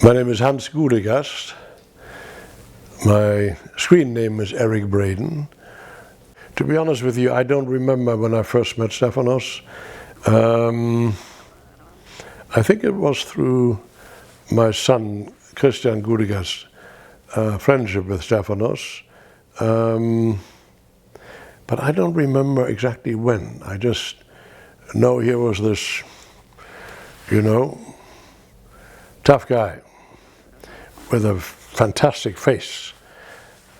My name is Hans Gudegast. My screen name is Eric Braden. To be honest with you, I don't remember when I first met Stefanos. I think it was through my son, Christian Gudegast's friendship with Stefanos. But I don't remember exactly when. I just know he was this, tough guy with a fantastic face.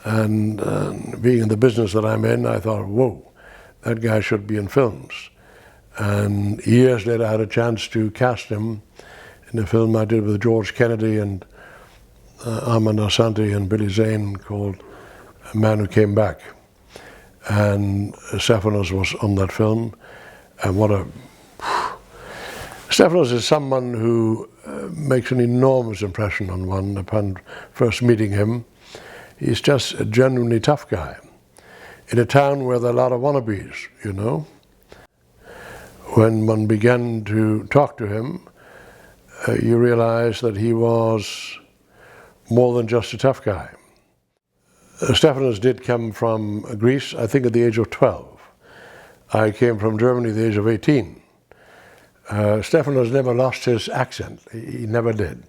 And being in the business that I'm in, I thought, whoa, that guy should be in films. And years later, I had a chance to cast him in a film I did with George Kennedy and Armand Assante and Billy Zane called A Man Who Came Back. And Stefanos was on that film. And Stefanos is someone who makes an enormous impression on one upon first meeting him. He's just a genuinely tough guy in a town where there are a lot of wannabes, When one began to talk to him, you realize that he was more than just a tough guy. Stefanos did come from Greece, I think at the age of 12. I came from Germany at the age of 18. Stefanos never lost his accent. He never did.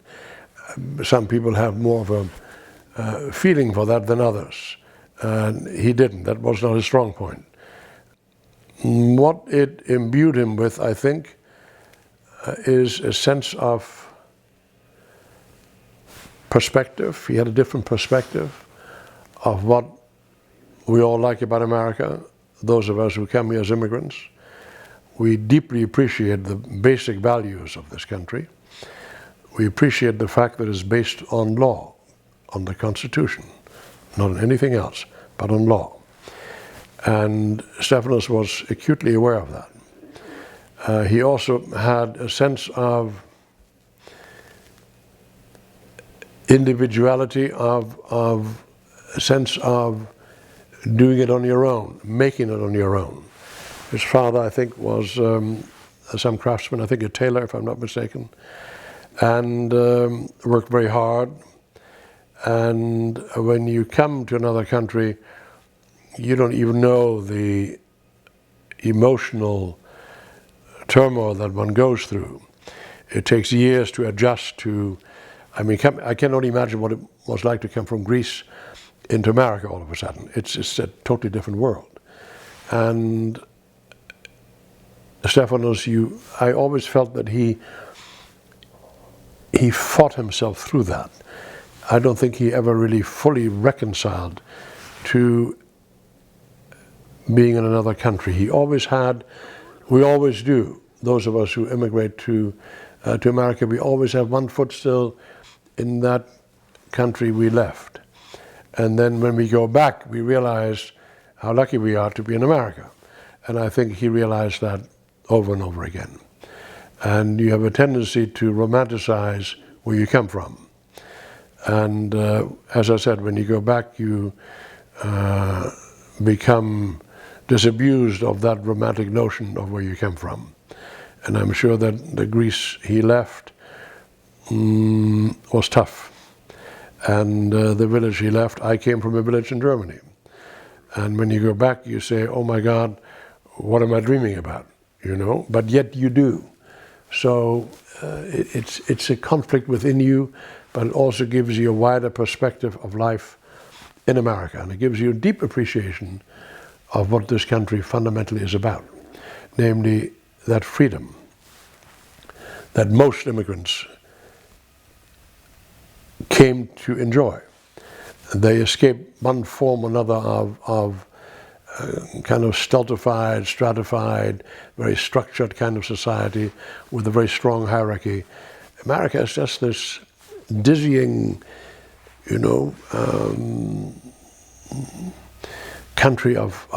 Some people have more of a feeling for that than others. He didn't. That was not his strong point. What it imbued him with, I think, is a sense of perspective. He had a different perspective of what we all like about America, those of us who come here as immigrants. We deeply appreciate the basic values of this country. We appreciate the fact that it's based on law, on the Constitution, not on anything else, but on law. And Stefanos was acutely aware of that. He also had a sense of individuality, of a sense of doing it on your own, making it on your own. His father, I think, was some craftsman, I think a tailor, if I'm not mistaken, and worked very hard. And when you come to another country, you don't even know the emotional turmoil that one goes through. It takes years to adjust to, I cannot imagine what it was like to come from Greece into America all of a sudden. It's a totally different world. And Stefanos, I always felt that he fought himself through that. I don't think he ever really fully reconciled to being in another country. He always had, we always do, those of us who immigrate to America, we always have one foot still in that country we left. And then when we go back, we realize how lucky we are to be in America. And I think he realized that over and over again. And you have a tendency to romanticize where you come from. And as I said, when you go back, you become disabused of that romantic notion of where you come from. And I'm sure that the Greece he left was tough. And the village he left, I came from a village in Germany. And when you go back, you say, oh my God, what am I dreaming about? But yet you do. So it's a conflict within you, but it also gives you a wider perspective of life in America. And it gives you a deep appreciation of what this country fundamentally is about. Namely, that freedom that most immigrants came to enjoy. They escaped one form or another of kind of stultified, stratified, very structured kind of society with a very strong hierarchy. America is just this dizzying, country of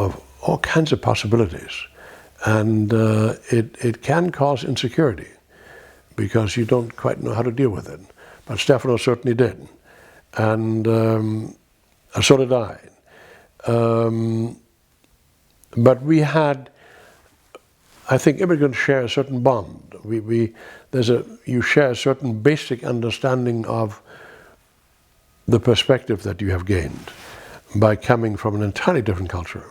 all kinds of possibilities. And it can cause insecurity because you don't quite know how to deal with it. But Stefanos certainly did. And so did I. But we had I think immigrants share a certain bond. You share a certain basic understanding of the perspective that you have gained by coming from an entirely different culture.